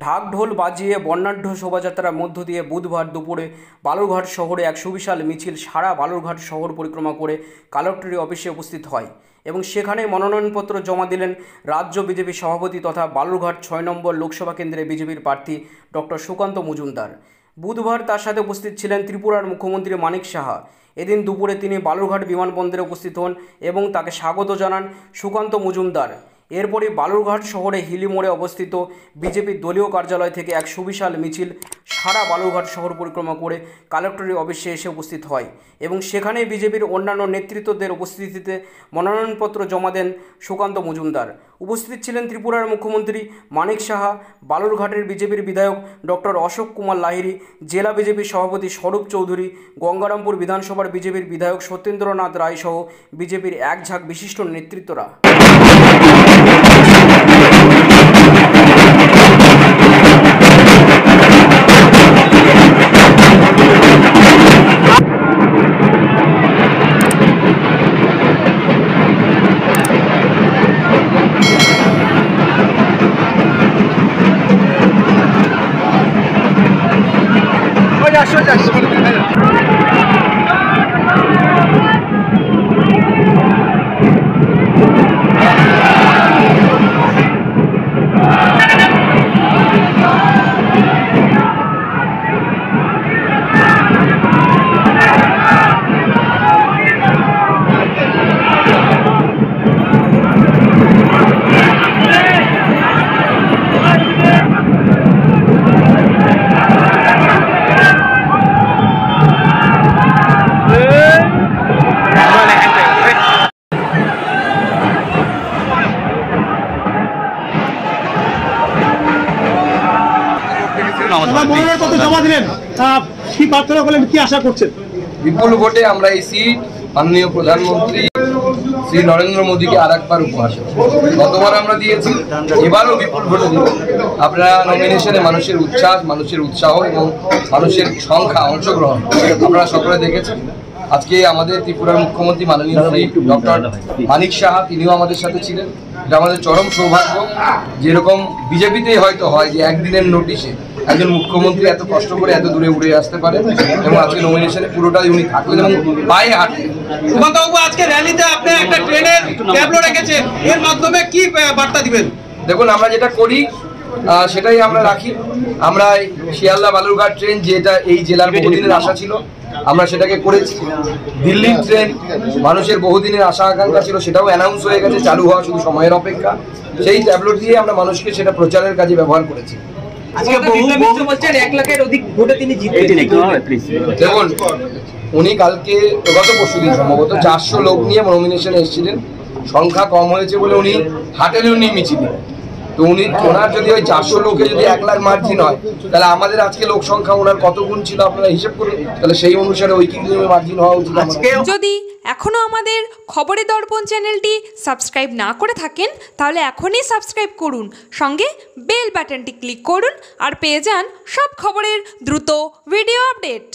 ঢাকঢোল বাজিয়ে বর্ণাঢ্য শোভাযাত্রার মধ্য দিয়ে বুধবার দুপুরে বালুরঘাট শহরে এক সুবিশাল মিছিল সারা বালুরঘাট শহর পরিক্রমা করে কালেক্টরেট অফিসে উপস্থিত হয় এবং সেখানে মনোনয়নপত্র জমা দিলেন রাজ্য বিজেপি সভাপতি তথা বালুরঘাট ৬ নম্বর লোকসভা কেন্দ্রে বিজেপির প্রার্থী ডক্টর সুকান্ত মজুমদার। বুধবার তার সাথে উপস্থিত ছিলেন ত্রিপুরার মুখ্যমন্ত্রী মানিক সাহা। এদিন দুপুরে তিনি বালুরঘাট বিমানবন্দরে উপস্থিত হন এবং তাকে স্বাগত জানান সুকান্ত মজুমদার। এরপরই বালুরঘাট শহরে হিলি মোড়ে অবস্থিত বিজেপির দলীয় কার্যালয় থেকে এক সুবিশাল মিছিল সারা বালুরঘাট শহর পরিক্রমা করে কালেক্টরেট অফিসে এসে উপস্থিত হয় এবং সেখানে বিজেপির অন্যান্য নেতৃত্বদের উপস্থিতিতে মনোনয়নপত্র জমা দেন সুকান্ত মজুমদার। উপস্থিত ছিলেন ত্রিপুরার মুখ্যমন্ত্রী মানিক সাহা, বালুরঘাটের বিজেপির বিধায়ক ডক্টর অশোক কুমার লাহিড়ী, জেলা বিজেপির সভাপতি স্বরূপ চৌধুরী, গঙ্গারামপুর বিধানসভার বিজেপির বিধায়ক সত্যেন্দ্রনাথ রায় সহ বিজেপির এক ঝাঁক বিশিষ্ট নেতৃত্বরা। জমা দিলেন, কি প্রার্থনা করলেন, কি আশা করছেন? বিপুল ভোটে আমরা এই সিট মাননীয় প্রধানমন্ত্রী শ্রী নরেন্দ্র মোদীকে আর একবার উপহার। গতবার আমরা দিয়েছি, এবারও বিপুল ভোটে দিব। আপনারা নমিনেশনে মানুষের উচ্ছ্বাস, মানুষের উৎসাহ এবং মানুষের সংখ্যা, অংশগ্রহণ আপনারা সকলে দেখেছেন। আজকে আমাদের ত্রিপুরার মুখ্যমন্ত্রী মাননীয় শ্রী ডক্টর মানিক সাহা, তিনিও আমাদের সাথে ছিলেন। এটা আমাদের চরম সৌভাগ্য। যেরকম বিজেপিতেই হয়তো হয় যে একদিনের নোটিশে একজন মুখ্যমন্ত্রী এত কষ্ট করে এত দূরে উড়ে আসতে পারে এবং আজকে নমিনেশনে পুরোটাই উনি থাকলেন এবং পায়ে হাঁটলেন। সুকান্তবাবু, আজকে র্যালিতে আপনি একটা ট্রেনের ট্যাবলো রেখেছেন, এর মাধ্যমে কি বার্তা দিবেন? দেখুন, আমরা যেটা করি সেটাই আমরা রাখি। আমরা শিয়ালদা বালুরঘাট ট্রেন, যেটা এই জেলার বহুদিনের আশা ছিল, আমরা সেটাকে করেছি। দিল্লির ট্রেন মানুষের বহুদিনের আশা আকাঙ্ক্ষা ছিল, সেটাও অ্যানাউন্স হয়ে গেছে, চালু হওয়া শুধু সময়ের অপেক্ষা। সেই ট্যাবলো দিয়ে আমরা মানুষকে সেটা প্রচারের কাজে ব্যবহার করেছি। দেখুন, উনি কালকে গত পরশুদিন সম্ভবত 400 লোক নিয়ে নমিনেশনে এসেছিলেন। সংখ্যা কম হয়েছে বলে উনি হাটেলেননি মিছিলে। তো ওনার যদি ওই 400 লোকে যদি 1 লাখ মার্জিন হয়, তাহলে আমাদের আজকে লোক সংখ্যা ওনার কত গুণ ছিল আপনারা হিসেব করুন। তাহলে সেই অনুসারে ওই কিন্তু মার্জিন হওয়া উচিত। যদি এখনো আমাদের খবরের দর্পণ চ্যানেলটি সাবস্ক্রাইব না করে থাকেন, তাহলে এখনই সাবস্ক্রাইব করুন, সঙ্গে বেল বাটনটি ক্লিক করুন আর পেয়ে যান সব খবরের দ্রুত ভিডিও আপডেট।